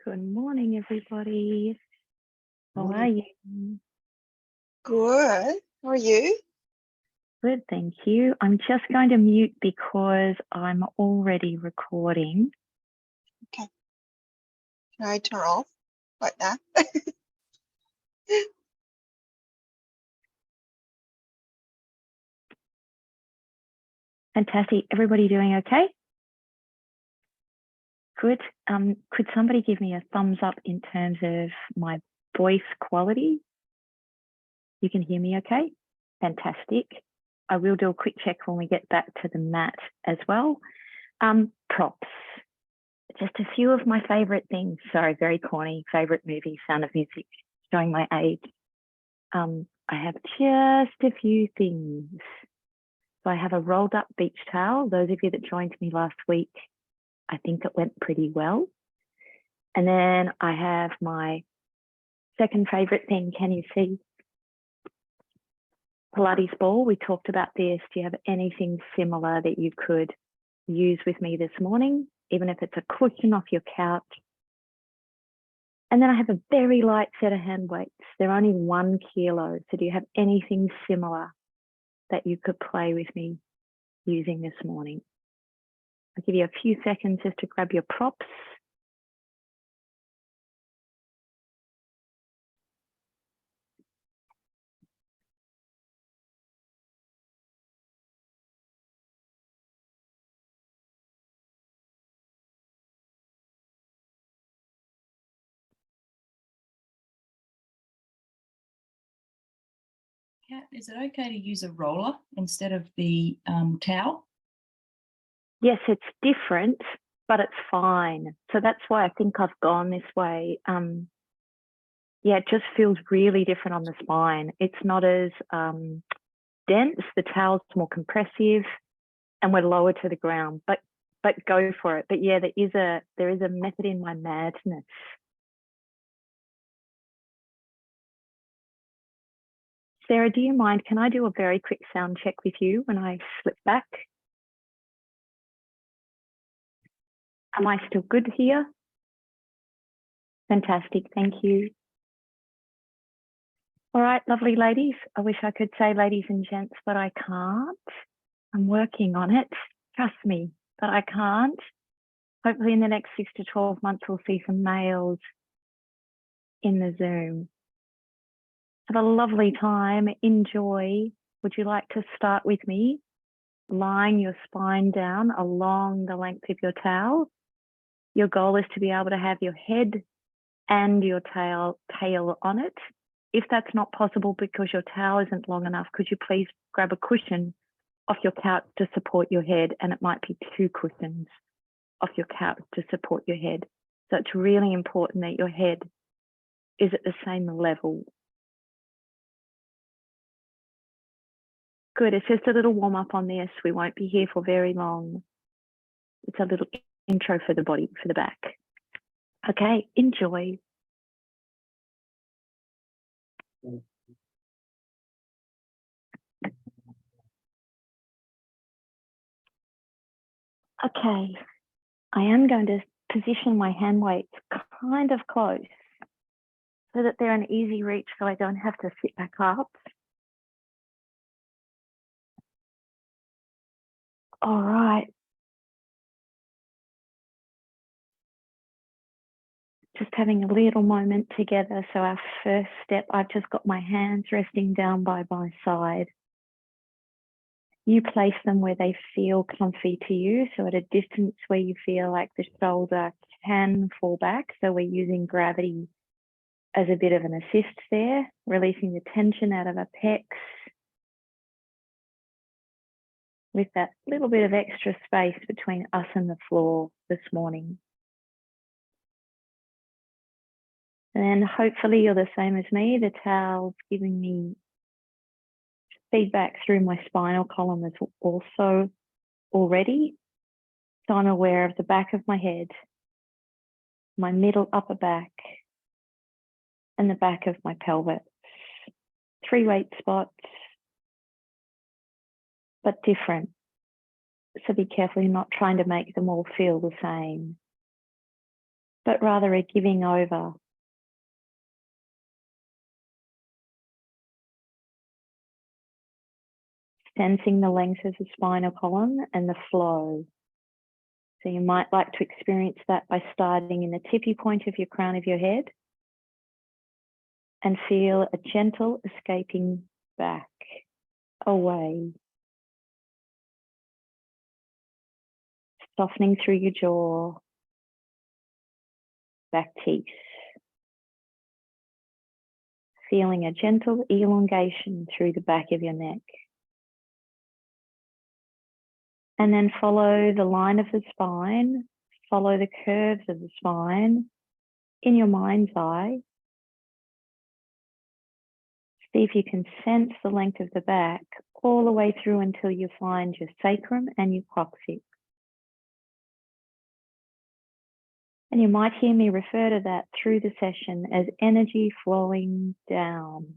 Good morning, everybody. How are you? Good. How are you? Good, thank you. I'm just going to mute because I'm already recording. Okay. Can I turn off like that? Fantastic. Everybody doing okay? Good. Could somebody give me a thumbs up in terms of my voice quality? You can hear me okay? Fantastic. I will do a quick check when we get back to the mat as well. Props. Just a few of my favorite things. Sorry, very corny. Favorite movie, Sound of Music, showing my age. I have just a few things. So I have a rolled up beach towel. Those of you that joined me last week, I think it went pretty well. And then I have my second favorite thing. Can you see? Pilates ball. We talked about this. Do you have anything similar that you could use with me this morning? Even if it's a cushion off your couch. And then I have a very light set of hand weights. They're only 1 kilo. So do you have anything similar that you could play with me using this morning? I'll give you a few seconds just to grab your props. Kat, is it okay to use a roller instead of the towel? Yes, it's different, but it's fine. So that's why I think I've gone this way. Yeah, it just feels really different on the spine. It's not as dense. The towel's more compressive, and we're lower to the ground. But go for it. But yeah, there is a method in my madness. Sarah, do you mind? Can I do a very quick sound check with you when I slip back? Am I still good here? Fantastic, thank you. All right, lovely ladies. I wish I could say ladies and gents, but I can't. I'm working on it, trust me, but I can't. Hopefully in the next 6 to 12 months, we'll see some males in the Zoom. Have a lovely time, enjoy. Would you like to start with me? Lying your spine down along the length of your towel. Your goal is to be able to have your head and your tail on it. If that's not possible because your towel isn't long enough, could you please grab a cushion off your couch to support your head? And it might be 2 cushions off your couch to support your head. So it's really important that your head is at the same level. Good, it's just a little warm up on this. We won't be here for very long. It's a little intro for the body, for the back. Okay, enjoy. Okay, I am going to position my hand weights kind of close so that they're an easy reach so I don't have to sit back up. All right. Just having a little moment together. So our first step, I've just got my hands resting down by my side. You place them where they feel comfy to you. So at a distance where you feel like the shoulder can fall back. So we're using gravity as a bit of an assist there, releasing the tension out of our pecs with that little bit of extra space between us and the floor this morning. And then hopefully you're the same as me. The towel's giving me feedback through my spinal column as also already. So I'm aware of the back of my head, my middle upper back, and the back of my pelvis. 3 weight spots, but different. So be careful you're not trying to make them all feel the same. but rather a giving over. Sensing the length of the spinal column and the flow. So you might like to experience that by starting in the tippy point of your crown of your head and feel a gentle escaping back, away. Softening through your jaw, back teeth. Feeling a gentle elongation through the back of your neck. And then follow the line of the spine, follow the curves of the spine in your mind's eye. See if you can sense the length of the back all the way through until you find your sacrum and your coccyx. And you might hear me refer to that through the session as energy flowing down.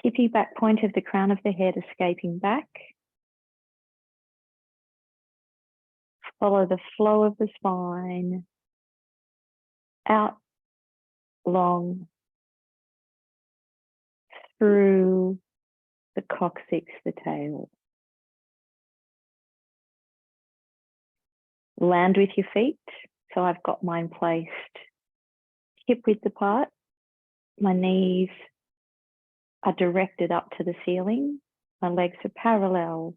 Tippy back point of the crown of the head escaping back. Follow the flow of the spine out, long, through the coccyx, the tail. Land with your feet. So I've got mine placed hip width apart. My knees are directed up to the ceiling. My legs are parallel.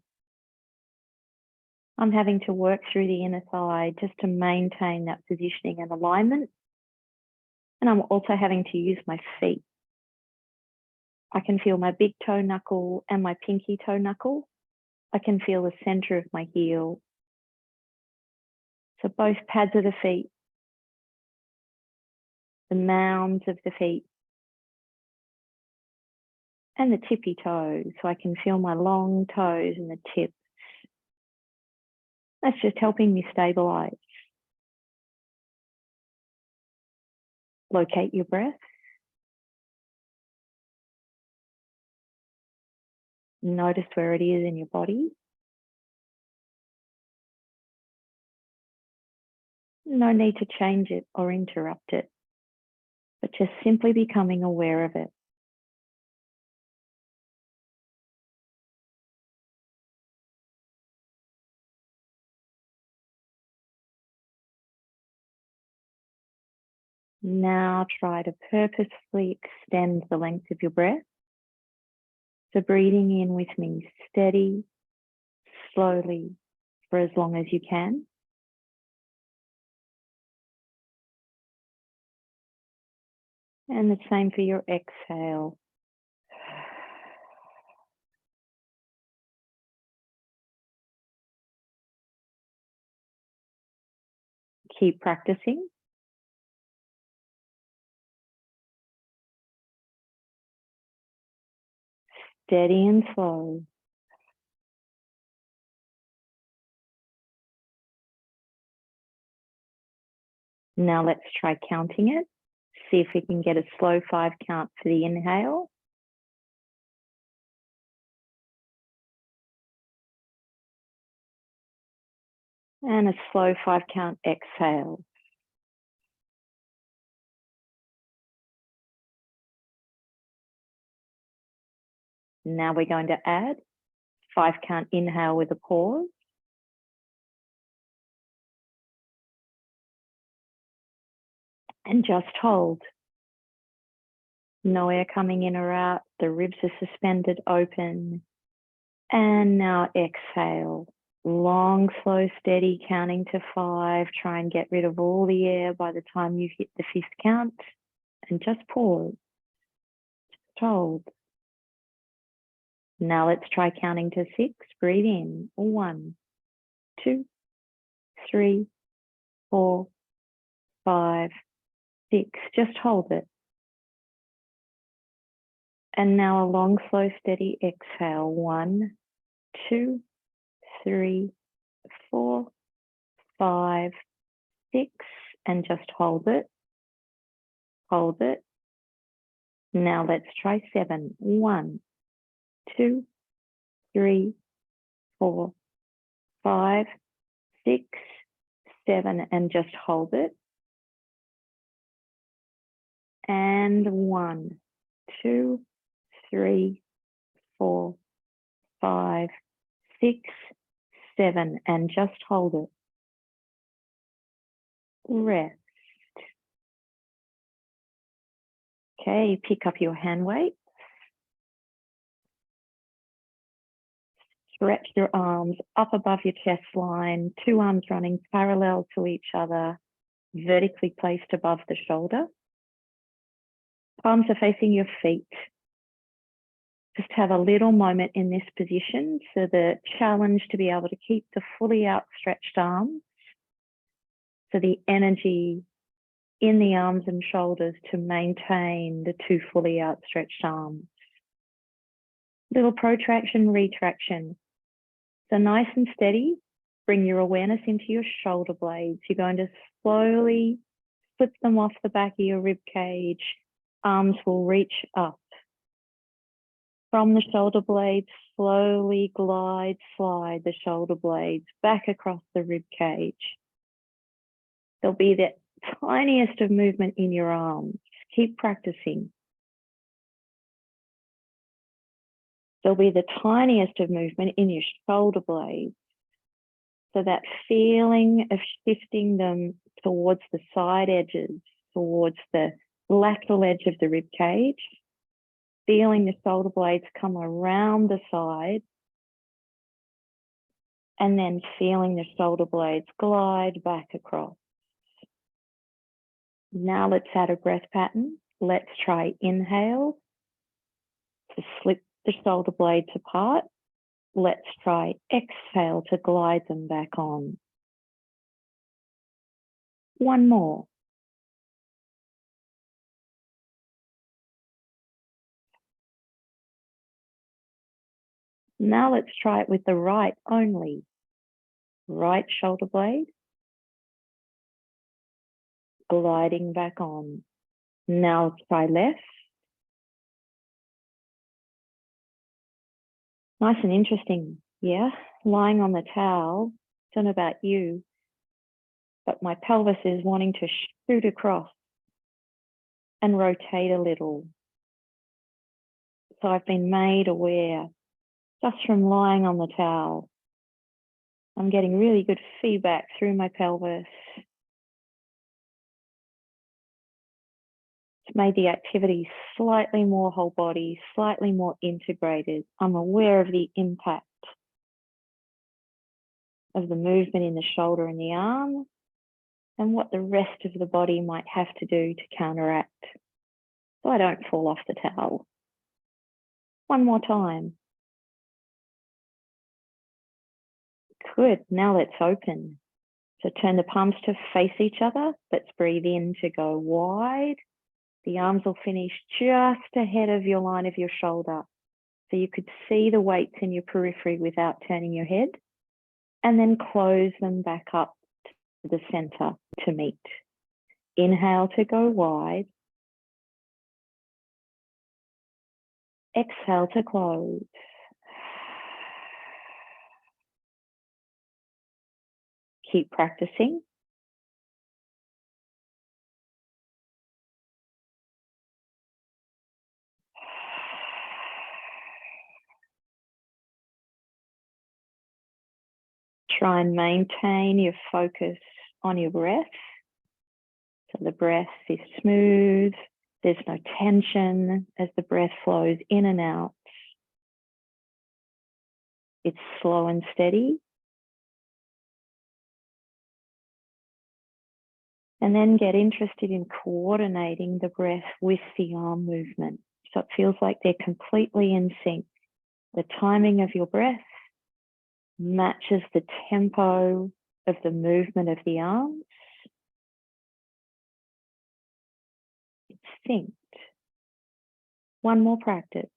I'm having to work through the inner thigh just to maintain that positioning and alignment. And I'm also having to use my feet. I can feel my big toe knuckle and my pinky toe knuckle. I can feel the center of my heel. So both pads of the feet, the mounds of the feet, and the tippy toes. So I can feel my long toes and the tips. That's just helping me stabilize. Locate your breath. Notice where it is in your body. No need to change it or interrupt it, but just simply becoming aware of it. Now try to purposefully extend the length of your breath. So breathing in with me, steady, slowly, for as long as you can. And the same for your exhale. Keep practicing. Steady and slow. Now let's try counting it. See if we can get a slow 5 count for the inhale. And a slow 5 count exhale. Now we're going to add 5 count inhale with a pause. And just hold. No air coming in or out. The ribs are suspended open. And now exhale. Long, slow, steady, counting to 5. Try and get rid of all the air by the time you hit the 5th count. And just pause. Just hold. Now let's try counting to 6. Breathe in. 1, 2, 3, 4, 5, 6. Just hold it. And now a long, slow, steady exhale. 1, 2, 3, 4, 5, 6. And just hold it. Hold it. Now let's try 7. 1, 2, 3, 4, 5, 6, 7, and just hold it. And 1, 2, 3, 4, 5, 6, 7, and just hold it. Rest. Okay, pick up your hand weight. Stretch your arms up above your chest line, 2 arms running parallel to each other, vertically placed above the shoulder. Palms are facing your feet. Just have a little moment in this position. So the challenge to be able to keep the fully outstretched arms. So the energy in the arms and shoulders to maintain the 2 fully outstretched arms. Little protraction, retraction. So nice and steady, bring your awareness into your shoulder blades. You're going to slowly flip them off the back of your rib cage. Arms will reach up. From the shoulder blades, slowly glide, slide the shoulder blades back across the rib cage. There'll be that tiniest of movement in your arms. Keep practicing. There'll be the tiniest of movement in your shoulder blades. So that feeling of shifting them towards the side edges, towards the lateral edge of the rib cage, feeling the shoulder blades come around the side, and then feeling the shoulder blades glide back across. Now let's add a breath pattern. Let's try inhale to slip the shoulder blades apart. Let's try exhale to glide them back on. One more. Now let's try it with the right only. Right shoulder blade, gliding back on. Now let's try left. Nice and interesting, yeah? Lying on the towel, don't know about you, but my pelvis is wanting to shoot across and rotate a little. So I've been made aware just from lying on the towel. I'm getting really good feedback through my pelvis. It's made the activity slightly more whole body, slightly more integrated. I'm aware of the impact of the movement in the shoulder and the arm, and what the rest of the body might have to do to counteract, so I don't fall off the towel. One more time. Good, now let's open. So turn the palms to face each other. Let's breathe in to go wide. The arms will finish just ahead of your line of your shoulder. So you could see the weights in your periphery without turning your head. And then close them back up to the center to meet. Inhale to go wide. Exhale to close. Keep practicing. Try and maintain your focus on your breath. So the breath is smooth. There's no tension as the breath flows in and out. It's slow and steady. And then get interested in coordinating the breath with the arm movement. So it feels like they're completely in sync. The timing of your breath matches the tempo of the movement of the arms. It's synced. One more practice.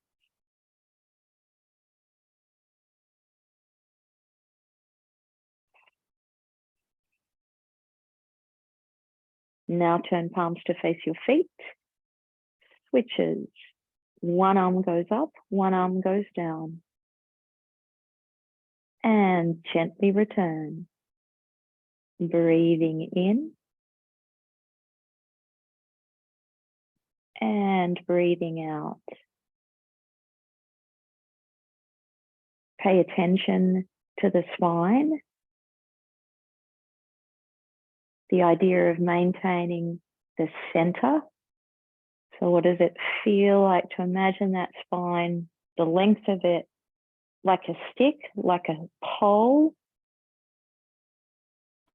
Now turn palms to face your feet. Switches. One arm goes up, one arm goes down. And gently return. breathing in and breathing out. Pay attention to the spine. The idea of maintaining the center. So what does it feel like to imagine that spine, the length of it, like a stick, like a pole?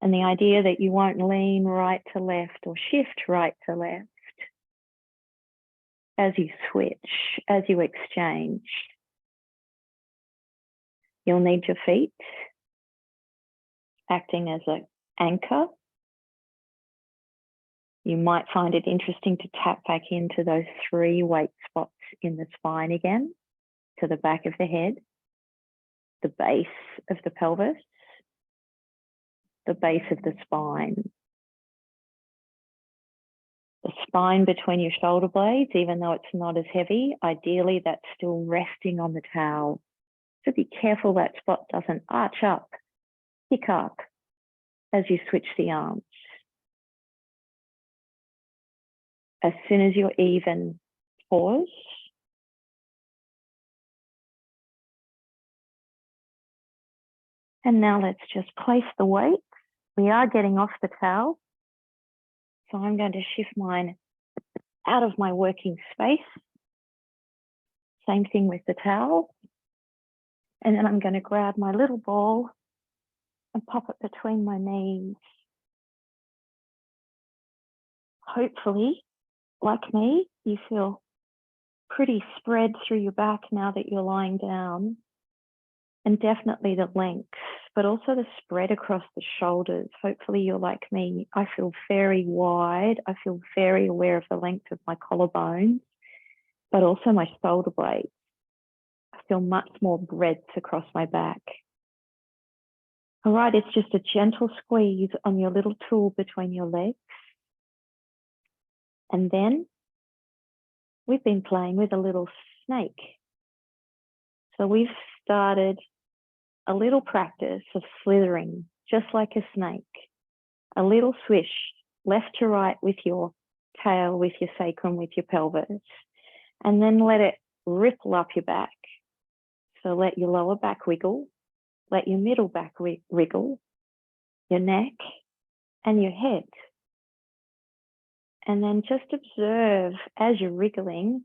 And the idea that you won't lean right to left or shift right to left as you switch, as you exchange. You'll need your feet acting as an anchor. You might find it interesting to tap back into those 3 weight spots in the spine again, to the back of the head, the base of the pelvis, the base of the spine. The spine between your shoulder blades, even though it's not as heavy, ideally that's still resting on the towel. So be careful that spot doesn't arch up, pick up as you switch the arms. As soon as you're even, pause. And now let's just place the weight. We are getting off the towel. So I'm going to shift mine out of my working space. Same thing with the towel. And then I'm going to grab my little ball and pop it between my knees. Hopefully, like me, you feel pretty spread through your back now that you're lying down. And definitely the length, but also the spread across the shoulders. Hopefully you're like me. I feel very wide. I feel very aware of the length of my collarbones, but also my shoulder blades. I feel much more breadth across my back. All right, it's just a gentle squeeze on your little tool between your legs. And then we've been playing with a little snake. So we've started a little practice of slithering, just like a snake. A little swish, left to right with your tail, with your sacrum, with your pelvis. And then let it ripple up your back. So let your lower back wiggle, let your middle back wiggle, your neck and your head. And then just observe as you're wriggling.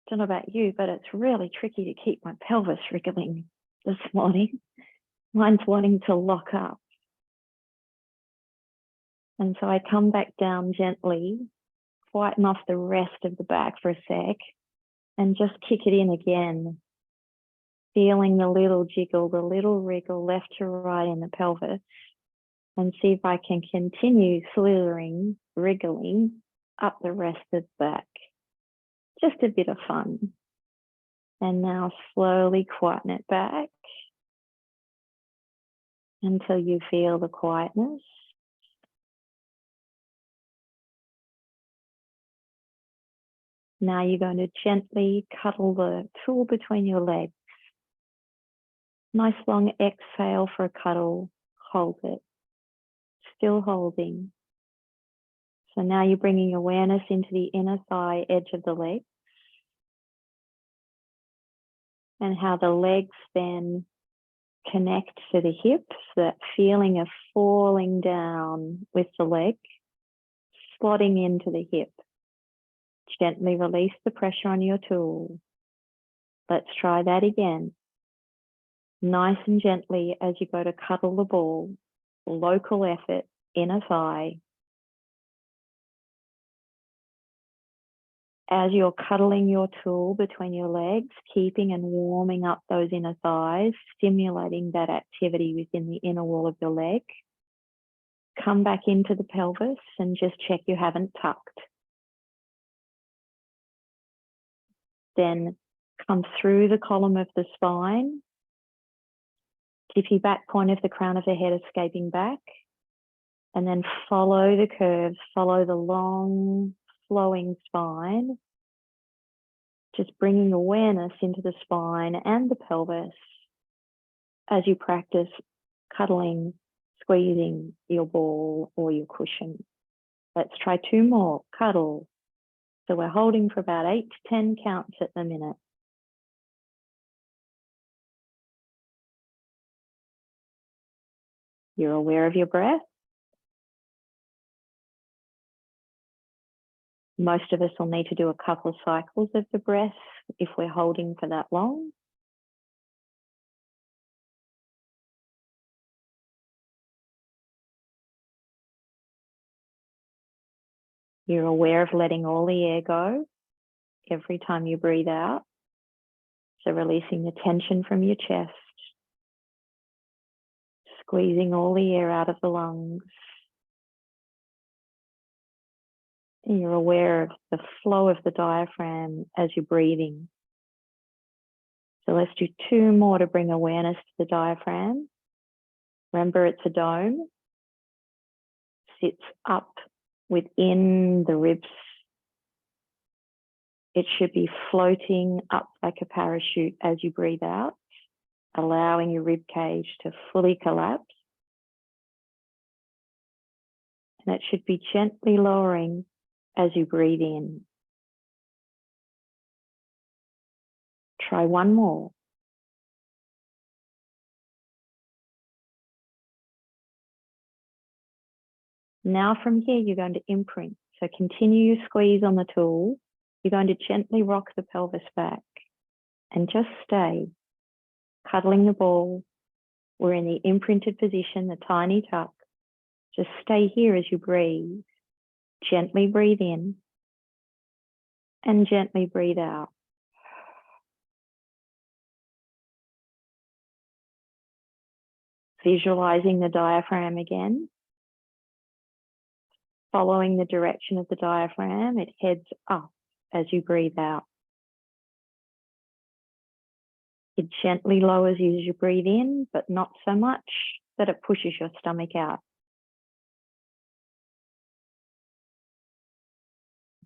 Don't know about you, but it's really tricky to keep my pelvis wriggling this morning. Mine's wanting to lock up. And so I come back down gently, quieten off the rest of the back for a sec, and just kick it in again. Feeling the little jiggle, the little wriggle left to right in the pelvis, and see if I can continue slithering, wriggling up the rest of the back. Just a bit of fun. And now slowly quieten it back until you feel the quietness. Now you're going to gently cuddle the tool between your legs. Nice long exhale for a cuddle. Hold it. Still holding. So now you're bringing awareness into the inner thigh edge of the leg. And how the legs then connect to the hips, that feeling of falling down with the leg, slotting into the hip. Gently release the pressure on your tool. Let's try that again. Nice and gently as you go to cuddle the ball, local effort, inner thigh. As you're cuddling your tool between your legs, keeping and warming up those inner thighs, stimulating that activity within the inner wall of your leg. Come back into the pelvis and just check you haven't tucked. Then come through the column of the spine. Tippy back point of the crown of the head escaping back. And then follow the curves, follow the long flowing spine. Just bringing awareness into the spine and the pelvis as you practice cuddling, squeezing your ball or your cushion. Let's try 2 more. Cuddle. So we're holding for about 8 to 10 counts at the minute. You're aware of your breath. Most of us will need to do a couple of cycles of the breath if we're holding for that long. You're aware of letting all the air go every time you breathe out. So releasing the tension from your chest, squeezing all the air out of the lungs. And you're aware of the flow of the diaphragm as you're breathing. So let's do 2 more to bring awareness to the diaphragm. Remember, it's a dome, sits up within the ribs. It should be floating up like a parachute as you breathe out, allowing your rib cage to fully collapse. And it should be gently lowering as you breathe in. Try 1 more. Now from here, you're going to imprint. So continue your squeeze on the tool. You're going to gently rock the pelvis back and just stay cuddling the ball. We're in the imprinted position, the tiny tuck. Just stay here as you breathe. Gently breathe in and gently breathe out. Visualizing the diaphragm again. Following the direction of the diaphragm, it heads up as you breathe out. It gently lowers you as you breathe in, but not so much that it pushes your stomach out.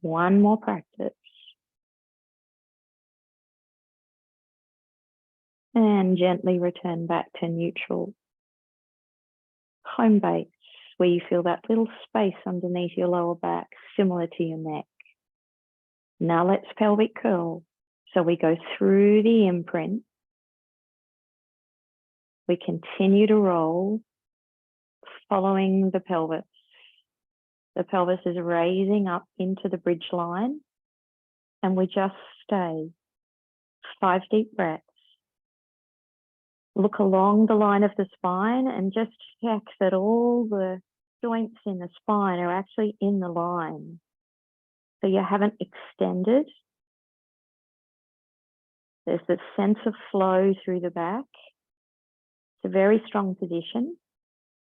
1 more practice. And gently return back to neutral. Home base, where you feel that little space underneath your lower back, similar to your neck. Now let's pelvic curl. So we go through the imprint. We continue to roll, following the pelvis. The pelvis is raising up into the bridge line, and we just stay. 5 deep breaths. Look along the line of the spine and just check that all the joints in the spine are actually in the line. So you haven't extended. There's this sense of flow through the back. It's a very strong position.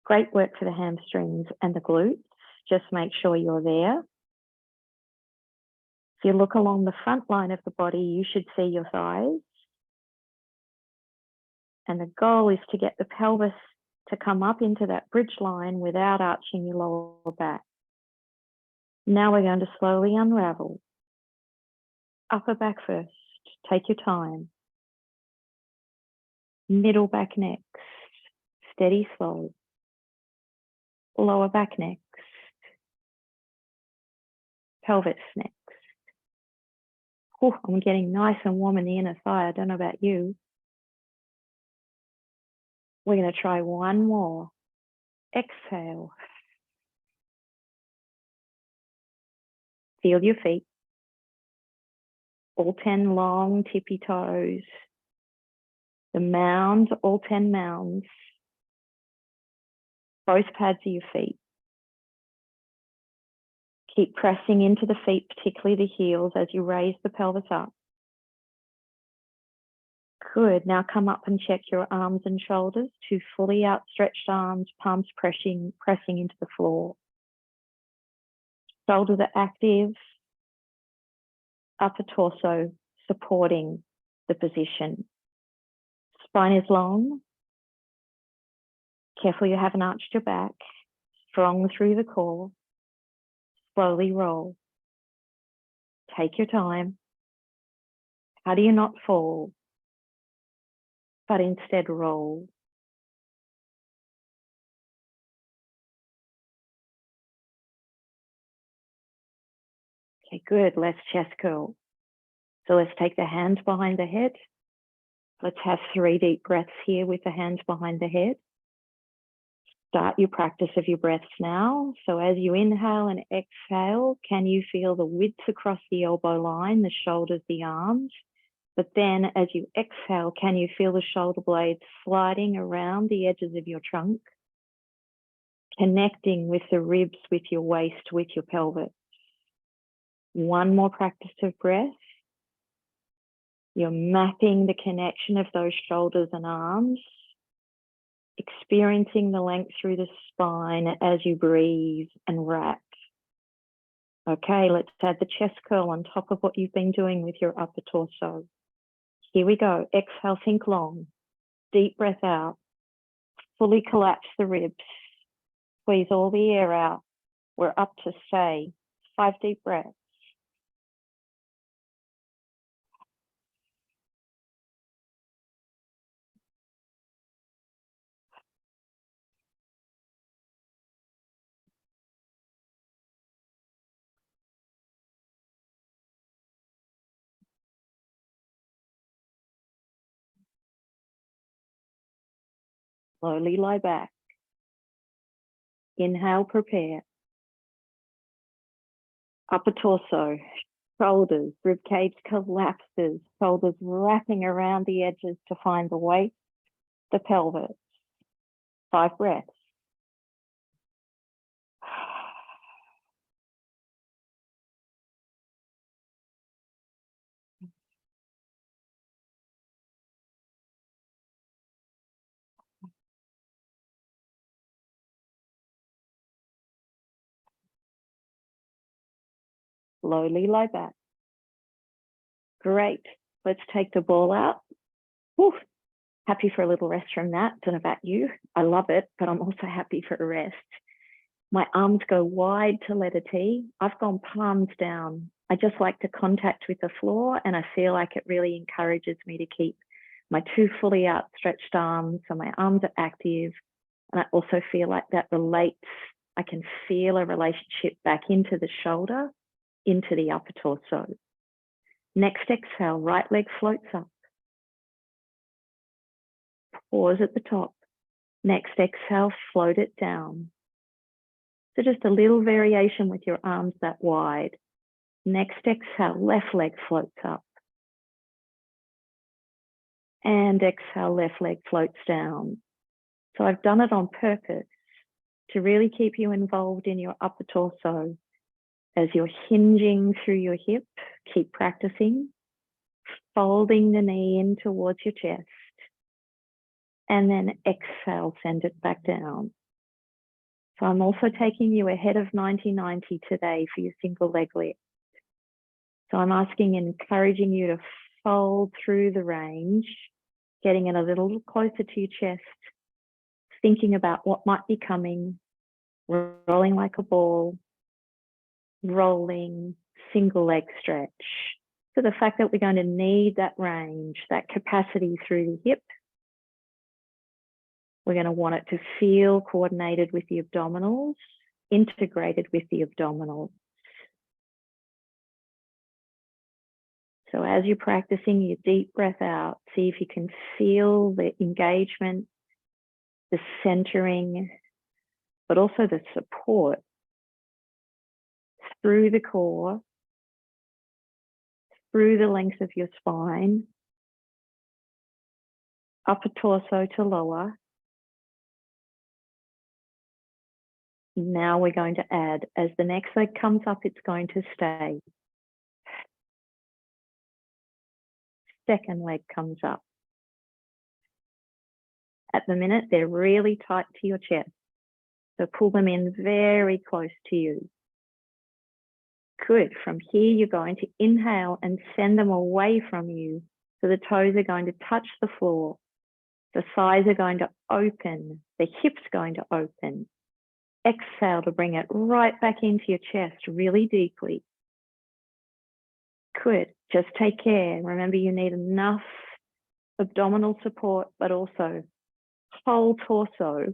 Great work for the hamstrings and the glutes. Just make sure you're there. If you look along the front line of the body, you should see your thighs. And the goal is to get the pelvis to come up into that bridge line without arching your lower back. Now we're going to slowly unravel. Upper back first. Take your time. Middle back next. Steady, slow. Lower back next. Pelvis next. Oh, I'm getting nice and warm in the inner thigh. I don't know about you. We're going to try 1 more. Exhale. Feel your feet. All 10 long tippy toes. The mound, all 10 mounds. Both pads of your feet. Keep pressing into the feet, particularly the heels, as you raise the pelvis up. Good. Now come up and check your arms and shoulders. 2 fully outstretched arms, palms pressing into the floor. Shoulders are active. Upper torso supporting the position. Spine is long. Careful you haven't arched your back. Strong through the core. Slowly roll. Take your time. How do you not fall, but instead roll? Okay, good. Less chest curl. So let's take the hands behind the head. Let's have 3 deep breaths here with the hands behind the head. Start your practice of your breaths now. So as you inhale and exhale, can you feel the width across the elbow line, the shoulders, the arms? But then as you exhale, can you feel the shoulder blades sliding around the edges of your trunk, connecting with the ribs, with your waist, with your pelvis? One more practice of breath. You're mapping the connection of those shoulders and arms, experiencing the length through the spine as you breathe and wrap. Okay, let's add the chest curl on top of what you've been doing with your upper torso. Here we go. Exhale, think long. Deep breath out. Fully collapse the ribs. Squeeze all the air out. We're up to, say, 5 deep breaths. Slowly lie back. Inhale, prepare. Upper torso, shoulders, rib cage collapses, shoulders wrapping around the edges to find the waist, the pelvis. 5 breaths. Slowly lie back. Great. Let's take the ball out. Whew. Happy for a little rest from that. Don't know about you. I love it, but I'm also happy for a rest. My arms go wide to letter T. I've gone palms down. I just like to contact with the floor, and I feel like it really encourages me to keep my 2 fully outstretched arms, so my arms are active. And I also feel like that relates, I can feel a relationship back into the shoulder, into the upper torso. Next exhale, right leg floats up. Pause at the top. Next exhale, float it down. So just a little variation with your arms that wide. Next exhale, left leg floats up. And exhale, left leg floats down. So I've done it on purpose to really keep you involved in your upper torso. As you're hinging through your hip, keep practicing, folding the knee in towards your chest. And then exhale, send it back down. So I'm also taking you ahead of 90-90 today for your single leg lift. So I'm asking and encouraging you to fold through the range, getting it a little closer to your chest, thinking about what might be coming, rolling like a ball, rolling, single leg stretch. So the fact that we're going to need that range, that capacity through the hip, we're going to want it to feel coordinated with the abdominals, integrated with the abdominals. So as you're practicing your deep breath out, see if you can feel the engagement, the centering, but also the support through the core, through the length of your spine, upper torso to lower. Now we're going to add, as the next leg comes up, it's going to stay. Second leg comes up. At the minute, they're really tight to your chest. So pull them in very close to you. Good. From here, you're going to inhale and send them away from you. So the toes are going to touch the floor. The thighs are going to open. The hips going to open. Exhale to bring it right back into your chest really deeply. Good. Just take care. Remember, you need enough abdominal support, but also whole torso,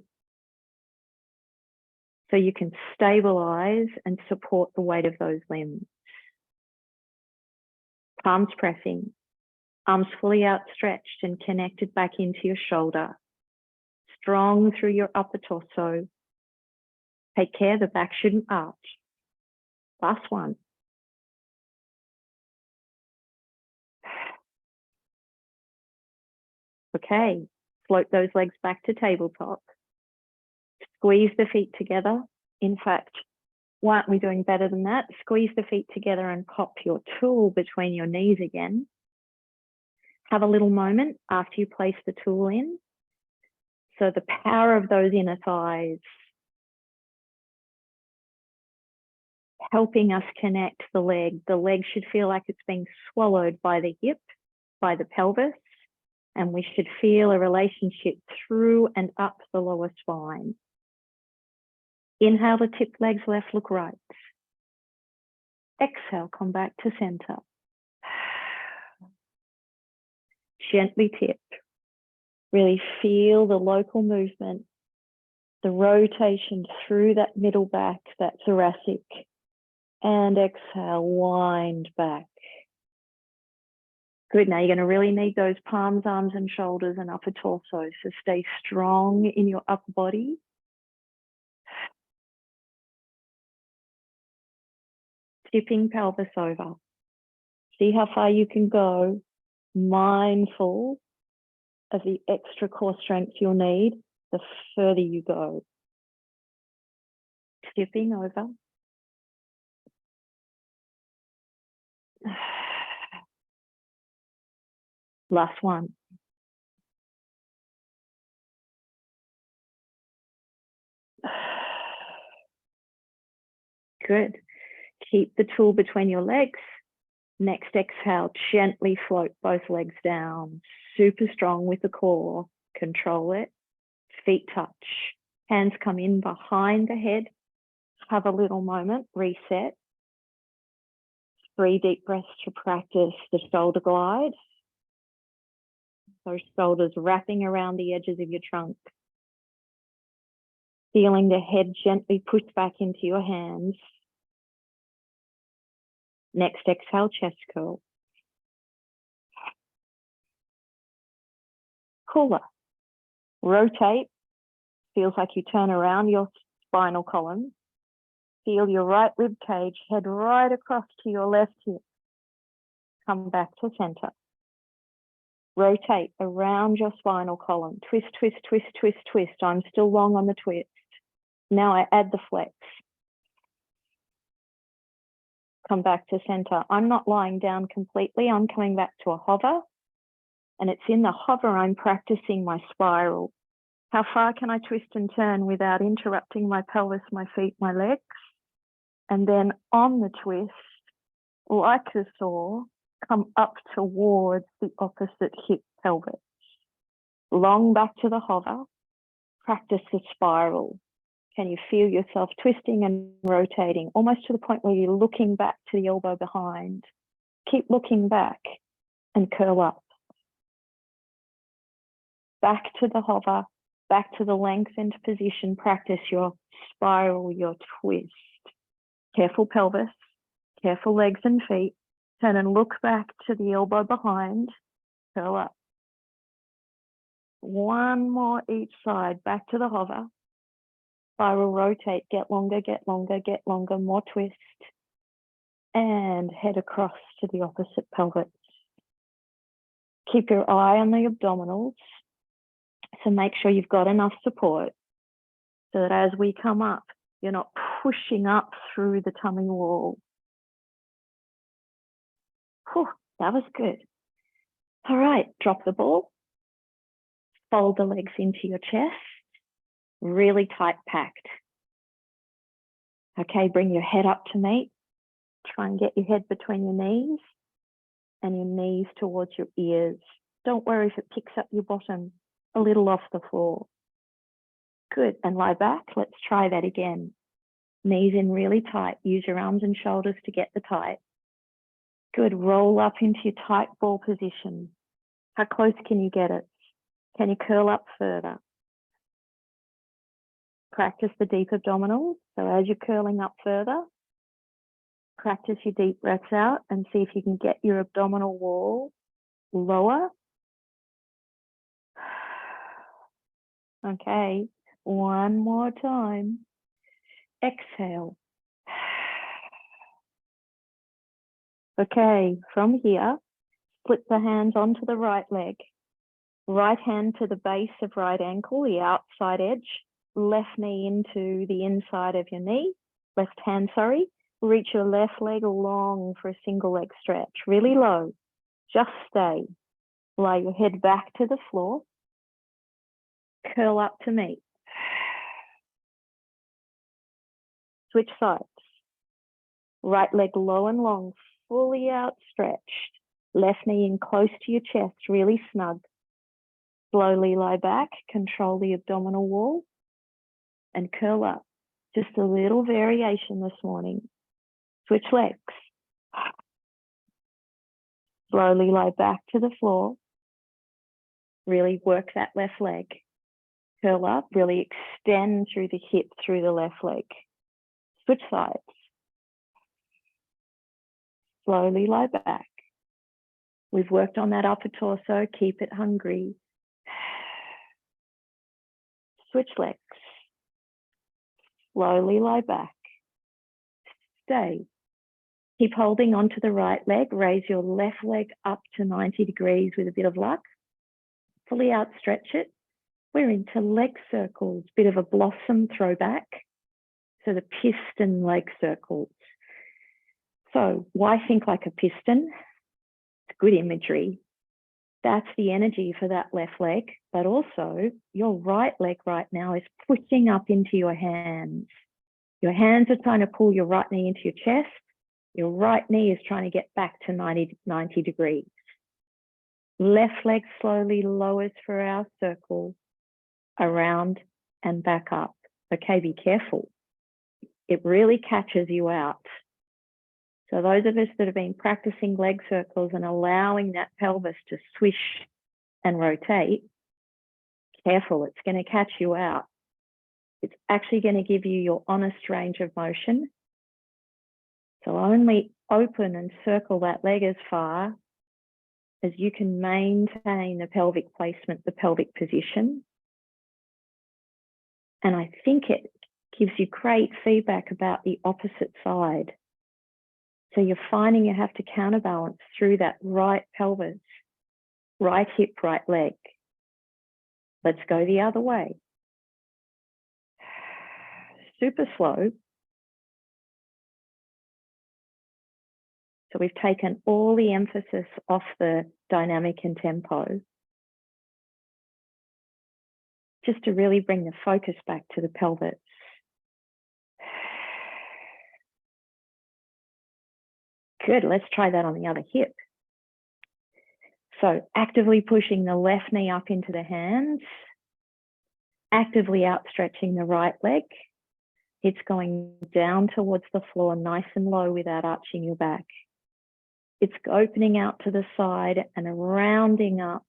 so you can stabilize and support the weight of those limbs. Palms pressing, arms fully outstretched and connected back into your shoulder. Strong through your upper torso. Take care, the back shouldn't arch. Last one. Okay, float those legs back to tabletop. Squeeze the feet together. In fact, why aren't we doing better than that? Squeeze the feet together and pop your tool between your knees again. Have a little moment after you place the tool in. So the power of those inner thighs, helping us connect the leg. The leg should feel like it's being swallowed by the hip, by the pelvis, and we should feel a relationship through and up the lower spine. Inhale to tip legs left, look right. Exhale, come back to center. Gently tip. Really feel the local movement, the rotation through that middle back, that thoracic. And exhale, wind back. Good, now you're going to really need those palms, arms and shoulders and upper torso. So stay strong in your upper body. Tipping pelvis over. See how far you can go, mindful of the extra core strength you'll need the further you go. Tipping over. Last one. Good. Keep the tool between your legs. Next exhale, gently float both legs down. Super strong with the core. Control it. Feet touch. Hands come in behind the head. Have a little moment. Reset. 3 deep breaths to practice the shoulder glide. Those shoulders wrapping around the edges of your trunk. Feeling the head gently push back into your hands. Next exhale, chest curl. Cooler. Rotate. Feels like you turn around your spinal column. Feel your right rib cage head right across to your left hip. Come back to center. Rotate around your spinal column. Twist, twist, twist, twist, twist. I'm still long on the twist. Now I add the flex. Come back to center. I'm not lying down completely. I'm coming back to a hover. And it's in the hover I'm practicing my spiral. How far can I twist and turn without interrupting my pelvis, my feet, my legs? And then on the twist, like a saw, come up towards the opposite hip pelvis. Long back to the hover. Practice the spiral. Can you feel yourself twisting and rotating, almost to the point where you're looking back to the elbow behind? Keep looking back and curl up. Back to the hover, back to the lengthened position. Practice your spiral, your twist. Careful pelvis, careful legs and feet. Turn and look back to the elbow behind. Curl up. One more each side, back to the hover. Spiral, rotate, get longer, get longer, get longer, more twist. And head across to the opposite pelvis. Keep your eye on the abdominals. So make sure you've got enough support so that as we come up, you're not pushing up through the tummy wall. Whew, that was good. All right, drop the ball. Fold the legs into your chest. Really tight packed. Okay, bring your head up to meet. Try and get your head between your knees and your knees towards your ears. Don't worry if it picks up your bottom a little off the floor. Good, and lie back. Let's try that again. Knees in really tight. Use your arms and shoulders to get the tight. Good, roll up into your tight ball position. How close can you get it? Can you curl up further? Practice the deep abdominals. So as you're curling up further, practice your deep breaths out and see if you can get your abdominal wall lower. Okay, one more time. Exhale. Okay, from here, split the hands onto the right leg. Right hand to the base of right ankle, the outside edge. Left knee into the inside of your knee. Left hand, sorry. Reach your left leg long for a single leg stretch. Really low. Just stay. Lie your head back to the floor. Curl up to meet. Switch sides. Right leg low and long, fully outstretched. Left knee in close to your chest, really snug. Slowly lie back, control the abdominal wall, and curl up. Just a little variation this morning. Switch legs. Slowly lie back to the floor. Really work that left leg. Curl up, really extend through the hip, through the left leg. Switch sides. Slowly lie back. We've worked on that upper torso, keep it hungry. Switch legs. Slowly lie back. Stay. Keep holding onto the right leg. Raise your left leg up to 90 degrees with a bit of luck. Fully outstretch it. We're into leg circles, bit of a blossom throwback. So the piston leg circles. So why think like a piston? It's good imagery. That's the energy for that left leg, but also your right leg right now is pushing up into your hands. Your hands are trying to pull your right knee into your chest. Your right knee is trying to get back to 90 degrees. Left leg slowly lowers for our circle, around and back up. Okay, be careful. It really catches you out. So those of us that have been practicing leg circles and allowing that pelvis to swish and rotate, careful, it's going to catch you out. It's actually going to give you your honest range of motion. So only open and circle that leg as far as you can maintain the pelvic placement, the pelvic position. And I think it gives you great feedback about the opposite side. So you're finding you have to counterbalance through that right pelvis, right hip, right leg. Let's go the other way. Super slow. So we've taken all the emphasis off the dynamic and tempo, just to really bring the focus back to the pelvis. Good, let's try that on the other hip. So actively pushing the left knee up into the hands, actively outstretching the right leg. It's going down towards the floor, nice and low without arching your back. It's opening out to the side and rounding up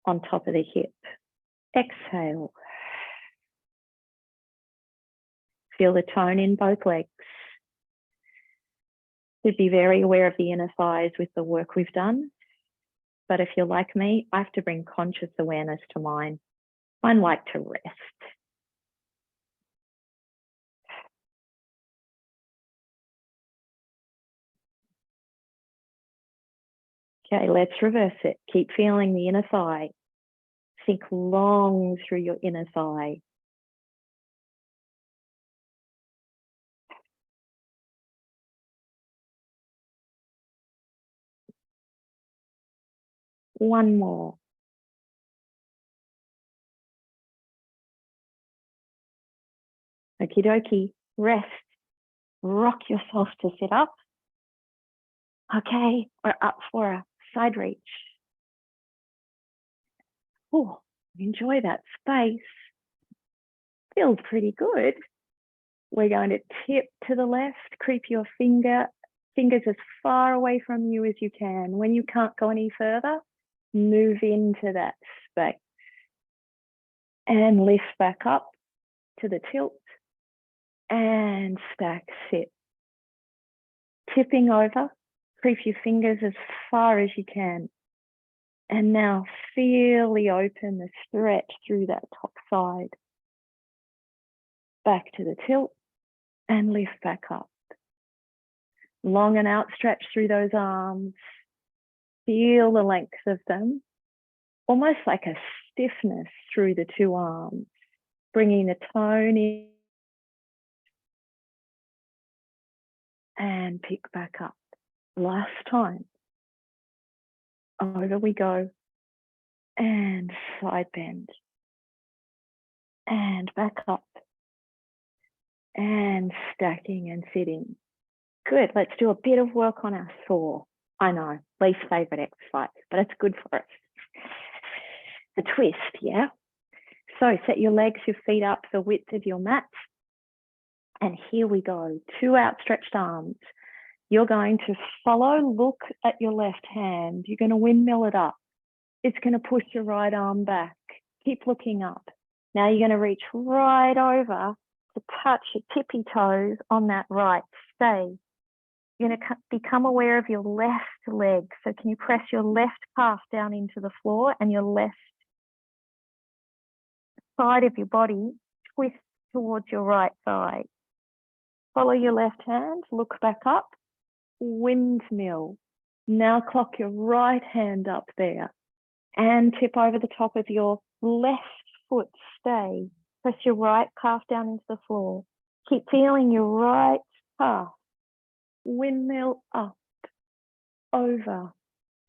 on top of the hip. Exhale. Feel the tone in both legs. To be very aware of the inner thighs with the work we've done. But if you're like me, I have to bring conscious awareness to mine. Mine like to rest. Okay, let's reverse it. Keep feeling the inner thigh. Sink long through your inner thigh. One more. Okie dokie. Rest. Rock yourself to sit up. Okay, we're up for a side reach. Oh, enjoy that space. Feels pretty good. We're going to tip to the left, creep your fingers as far away from you as you can. When you can't go any further, move into that space and lift back up to the tilt and stack sit. tipping over, creep your fingers as far as you can. And now feel the open, the stretch through that top side. Back to the tilt and lift back up. Long and outstretched through those arms. Feel the length of them, almost like a stiffness through the two arms, bringing the tone in and pick back up. Last time. Over we go. And side bend. And back up. And stacking and sitting. Good. Let's do a bit of work on our sore. I know, least favorite exercise, but it's good for us. The twist, yeah? So set your legs, your feet up the width of your mat. And here we go. Two outstretched arms. You're going to follow, look at your left hand. You're going to windmill it up. It's going to push your right arm back. Keep looking up. Now you're going to reach right over to touch your tippy toes on that right. Stay. You're going to become aware of your left leg. So can you press your left calf down into the floor and your left side of your body twist towards your right thigh. Follow your left hand, look back up, windmill. Now clock your right hand up there and tip over the top of your left foot. Stay. Press your right calf down into the floor. Keep feeling your right calf. Windmill up, over,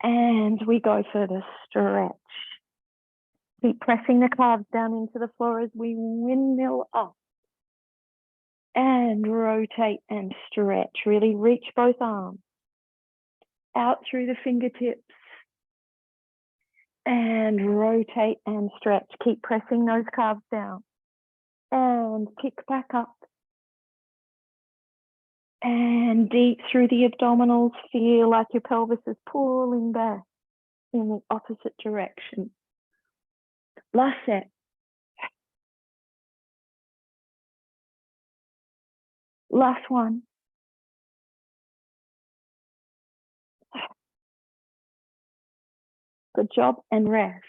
and we go for the stretch. Keep pressing the calves down into the floor as we windmill up and rotate and stretch. Really reach both arms out through the fingertips and rotate and stretch. Keep pressing those calves down and kick back up. And deep through the abdominals, feel like your pelvis is pulling back in the opposite direction. Last set. Last one. Good job and rest.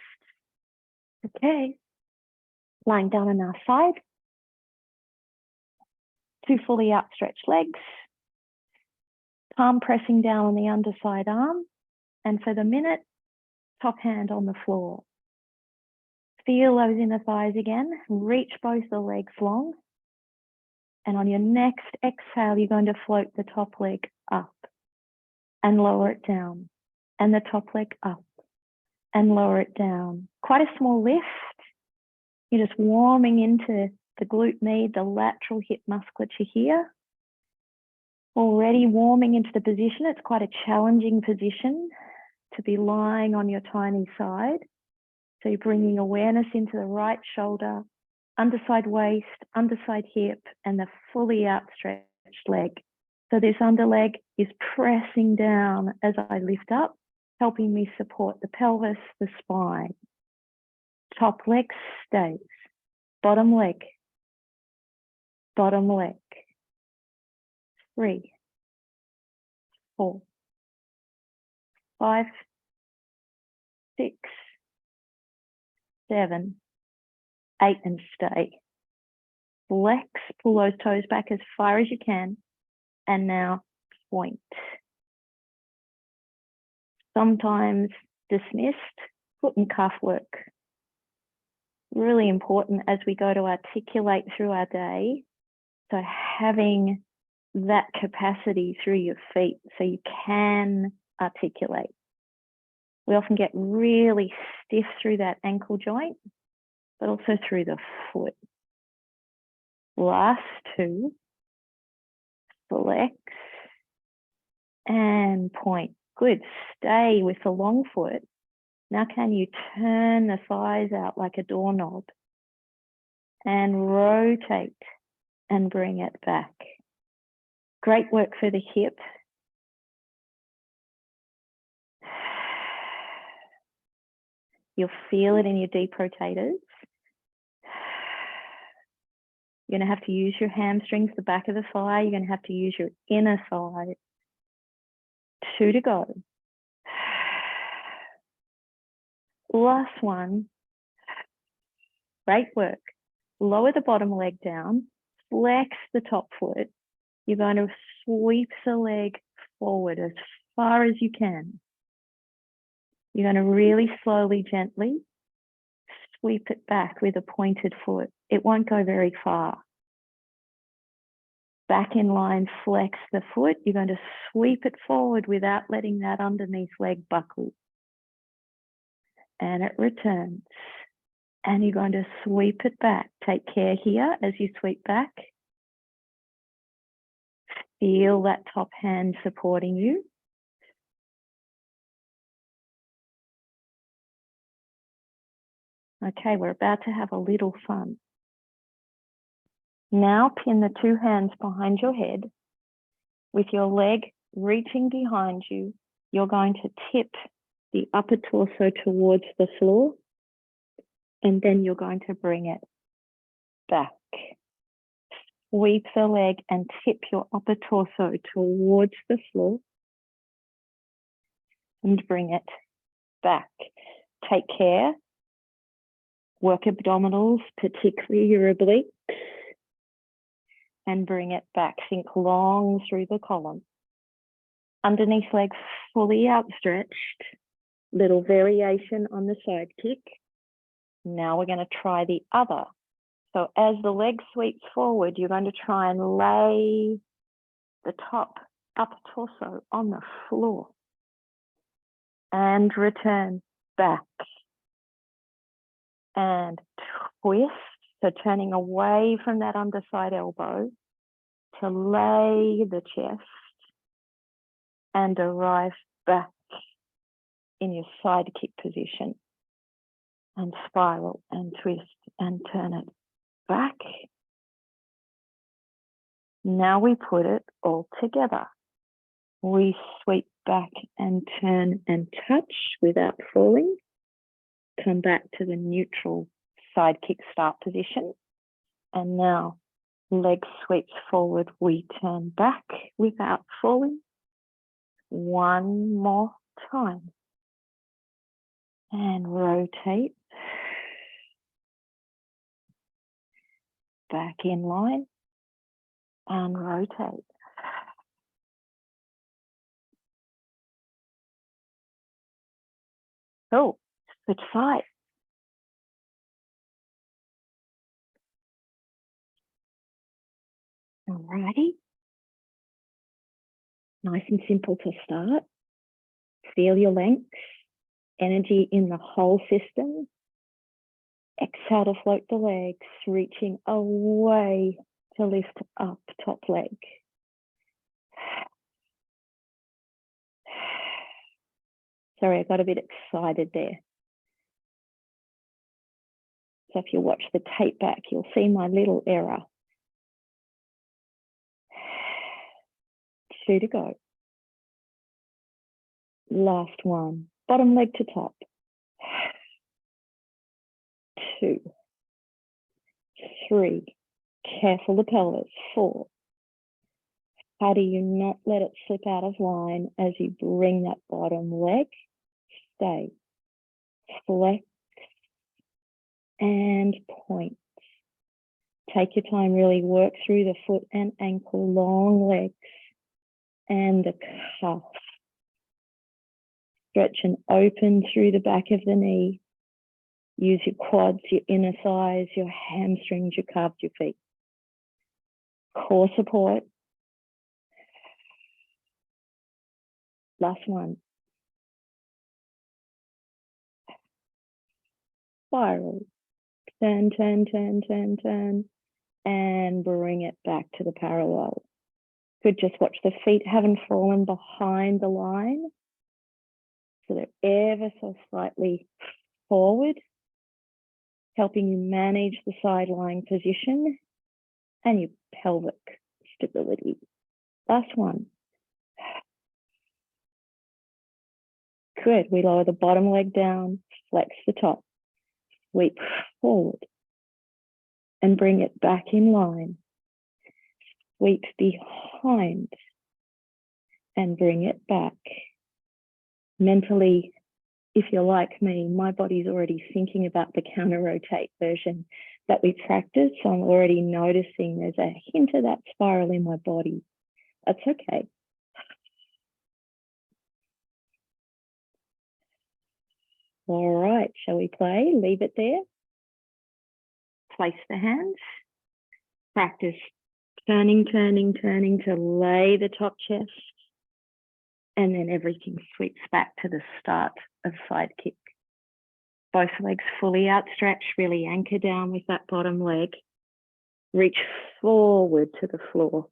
Okay. Lying down on our side. Two fully outstretched legs. Palm pressing down on the underside arm. And for the minute, top hand on the floor. Feel those inner thighs again. Reach both the legs long. And on your next exhale, you're going to float the top leg up and lower it down. And the top leg up and lower it down. Quite a small lift. You're just warming into the glute med, the lateral hip musculature here. Already warming into the position. It's quite a challenging position to be lying on your tiny side. So you're bringing awareness into the right shoulder, underside waist, underside hip, and the fully outstretched leg. So this underleg is pressing down as I lift up, helping me support the pelvis, the spine. Top leg stays. Bottom leg. Bottom leg. 3, 4, 5, 6, 7, 8, and stay. Flex, pull those toes back as far as you can. And now point. Sometimes dismissed, foot and calf work. Really important as we go to articulate through our day. So having that capacity through your feet so you can articulate. We often get really stiff through that ankle joint, but also through the foot. Last two. Flex and point. Good. Stay with the long foot. Now can you turn the thighs out like a doorknob and rotate and bring it back. Great work for the hip. You'll feel it in your deep rotators. You're going to have to use your hamstrings, the back of the thigh. You're going to have to use your inner thigh 2 to go. Last one. Great work. Lower the bottom leg down, flex the top foot. You're going to sweep the leg forward as far as you can. You're going to really slowly, gently sweep it back with a pointed foot. It won't go very far. Back in line, flex the foot. You're going to sweep it forward without letting that underneath leg buckle. And it returns. And you're going to sweep it back. Take care here as you sweep back. Feel that top hand supporting you. Okay, we're about to have a little fun. Now pin the 2 hands behind your head. With your leg reaching behind you, you're going to tip the upper torso towards the floor, and then you're going to bring it back. Sweep the leg and tip your upper torso towards the floor and bring it back. Take care. Work abdominals, particularly your obliques, and bring it back. Think long through the column. Underneath leg fully outstretched. Little variation on the side kick. Now we're going to try the other. So as the leg sweeps forward, you're going to try and lay the top upper torso on the floor and return back and twist. So turning away from that underside elbow to lay the chest and arrive back in your side kick position and spiral and twist and turn it back. Now we put it all together. We sweep back and turn and touch without falling. Come back to the neutral side kick start position. And now leg sweeps forward. We turn back without falling. One more time. And rotate. Back in line. And rotate. Oh, switch side. Alrighty. Nice and simple to start. Feel your length, energy in the whole system. Exhale to float the legs, reaching away to lift up top leg. Sorry, I got a bit excited there. So if you watch the tape back, you'll see my little error. 2 to go. Last one. Bottom leg to top. 2, 3. Careful the pelvis. 4. How do you not let it slip out of line as you bring that bottom leg? Stay. Flex and point. Take your time, really work through the foot and ankle, long legs and the calf. Stretch and open through the back of the knee. Use your quads, your inner thighs, your hamstrings, your calves, your feet. Core support. Last one. Spiral. Turn, turn, turn, turn, turn. And bring it back to the parallel. Good, just watch the feet haven't fallen behind the line. So they're ever so slightly forward, helping you manage the side lying position and your pelvic stability. Last one. Good, we lower the bottom leg down, flex the top, sweep forward and bring it back in line. Sweep behind and bring it back. Mentally, if you're like me, my body's already thinking about the counter rotate version that we practice. So I'm already noticing there's a hint of that spiral in my body. That's okay. All right, shall we play? Leave it there. Place the hands. Practice turning to lay the top chest. And then everything sweeps back to the start of side kick. Both legs fully outstretched, really anchor down with that bottom leg. Reach forward to the floor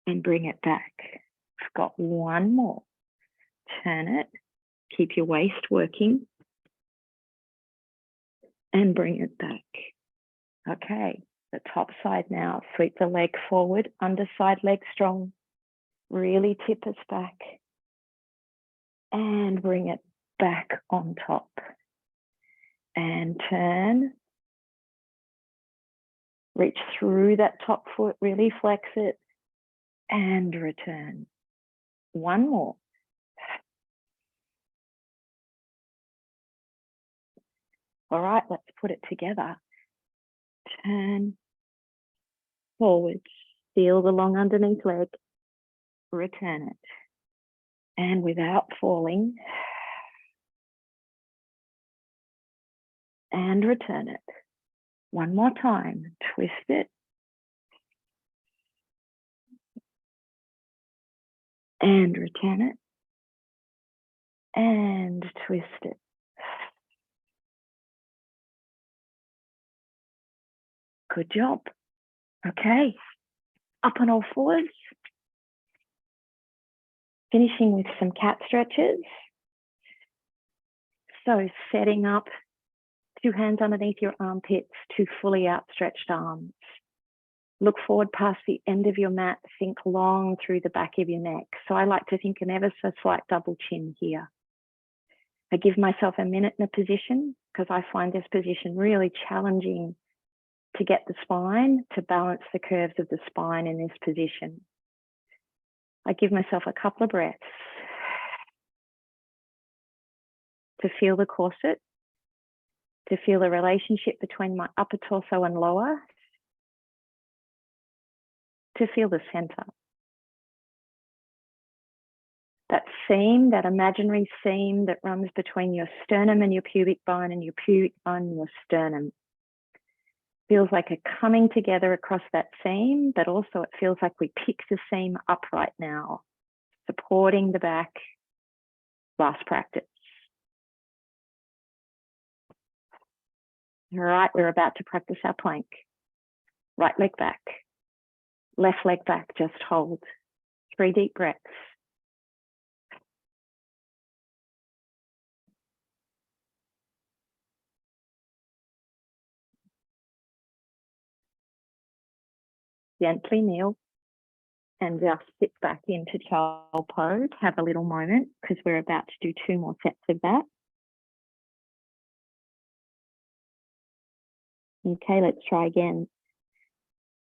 and bring it back. It's got one more. Turn it, keep your waist working and bring it back. Okay, the top side now. Sweep the leg forward, underside leg strong. Really tip us back and bring it back on top. And turn. Reach through that top foot, really flex it and return. One more. All right, let's put it together. Turn forward, feel the long underneath leg, return it. And without falling, and return it. One more time, twist it. And return it. And twist it. Good job. Okay, up on all fours. Finishing with some cat stretches. So setting up 2 hands underneath your armpits, 2 fully outstretched arms. Look forward past the end of your mat, think long through the back of your neck. So I like to think an ever so slight double chin here. I give myself a minute in a position because I find this position really challenging to get the spine, to balance the curves of the spine in this position. I give myself a couple of breaths to feel the corset, to feel the relationship between my upper torso and lower, to feel the center. That seam, that imaginary seam that runs between your sternum and your pubic bone and your pubic bone and your sternum. Feels like a coming together across that seam, but also it feels like we pick the seam up right now, supporting the back. Last practice. All right, we're about to practice our plank. Right leg back, left leg back, just hold. 3 deep breaths. Gently kneel and just sit back into child pose. Have a little moment because we're about to do 2 more sets of that. Okay, let's try again.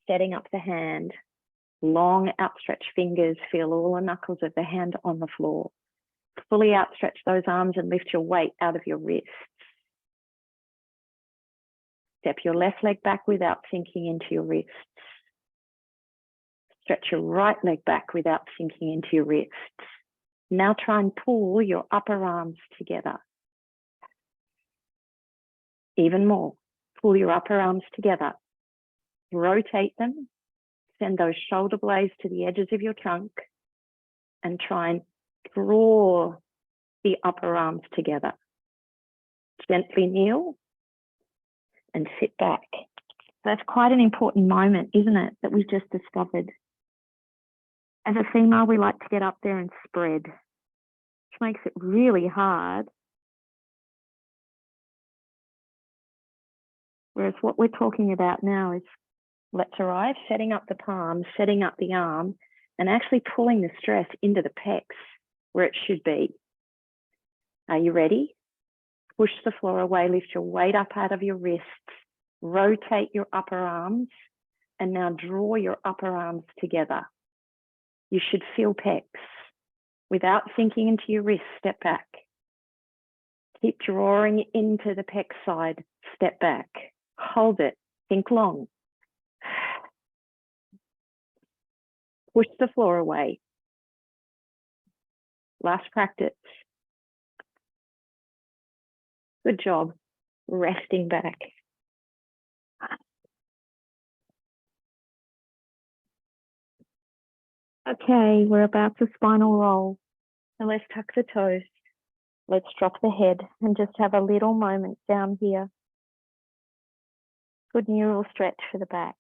Setting up the hand, long outstretched fingers, feel all the knuckles of the hand on the floor. Fully outstretch those arms and lift your weight out of your wrists. Step your left leg back without sinking into your wrists. Stretch your right leg back without sinking into your wrists. Now try and pull your upper arms together. Even more, pull your upper arms together. Rotate them. Send those shoulder blades to the edges of your trunk and try and draw the upper arms together. Gently kneel and sit back. That's quite an important moment, isn't it, that we've just discovered. As a female, we like to get up there and spread, which makes it really hard. Whereas what we're talking about now is let's arrive, setting up the palms, setting up the arm, and actually pulling the stress into the pecs where it should be. Are you ready? Push the floor away, lift your weight up out of your wrists, rotate your upper arms, and now draw your upper arms together. You should feel pecs. Without sinking into your wrist, step back. Keep drawing into the pec side, step back. Hold it, think long. Push the floor away. Last practice. Good job. Resting back. Okay, we're about to spinal roll. So let's tuck the toes. Let's drop the head and just have a little moment down here. Good neural stretch for the back.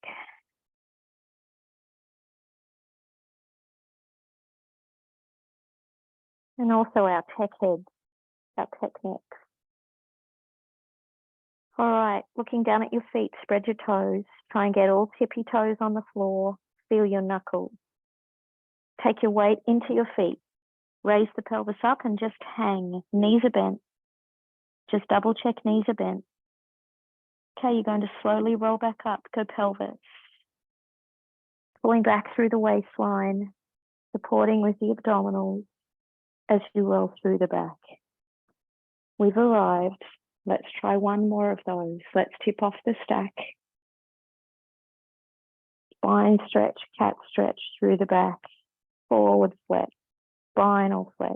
And also our tech heads, our tech necks. All right, looking down at your feet, spread your toes. Try and get all tippy toes on the floor. Feel your knuckles. Take your weight into your feet. Raise the pelvis up and just hang. Knees are bent. Just double check knees are bent. Okay, you're going to slowly roll back up, go pelvis. Pulling back through the waistline, supporting with the abdominals as you roll through the back. We've arrived. Let's try one more of those. Let's tip off the stack. Spine stretch, cat stretch through the back. Forward flex, spinal flex.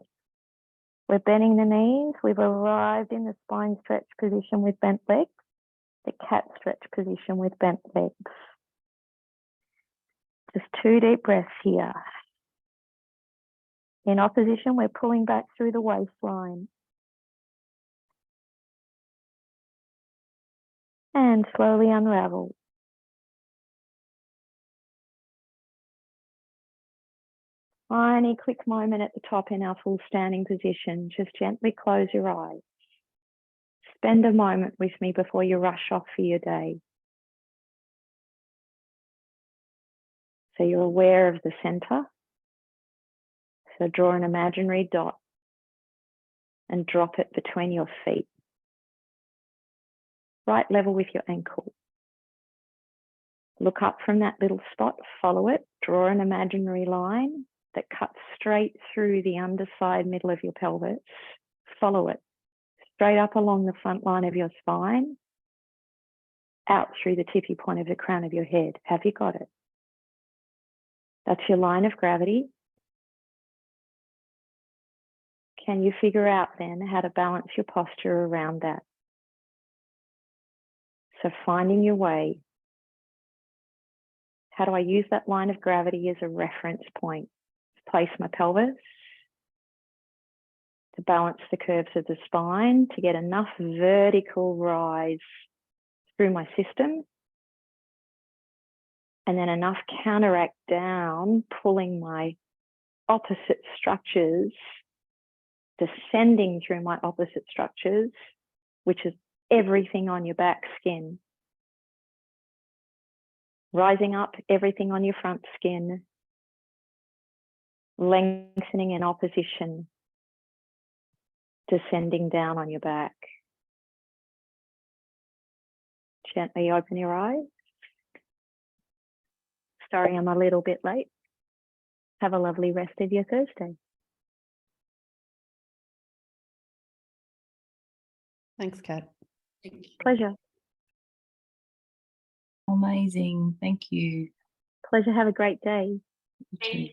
We're bending the knees. We've arrived in the spine stretch position with bent legs. The cat stretch position with bent legs. Just 2 deep breaths here. In opposition, we're pulling back through the waistline. And slowly unravel. Tiny quick moment at the top in our full standing position. Just gently close your eyes. Spend a moment with me before you rush off for your day. So you're aware of the center. So draw an imaginary dot and drop it between your feet. Right level with your ankle. Look up from that little spot, follow it, draw an imaginary line that cuts straight through the underside middle of your pelvis. Follow it straight up along the front line of your spine, out through the tippy point of the crown of your head. Have you got it? That's your line of gravity. Can you figure out then how to balance your posture around that? So finding your way. How do I use that line of gravity as a reference point? Place my pelvis to balance the curves of the spine, to get enough vertical rise through my system, and then enough counteract down, pulling my opposite structures, descending through my opposite structures, which is everything on your back skin. Rising up, everything on your front skin. Lengthening in opposition, descending down on your back. Gently open your eyes. Sorry, I'm a little bit late. Have a lovely rest of your Thursday. Thanks, Kat. Pleasure. Amazing. Thank you. Pleasure. Have a great day. You too.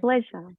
Pleasure.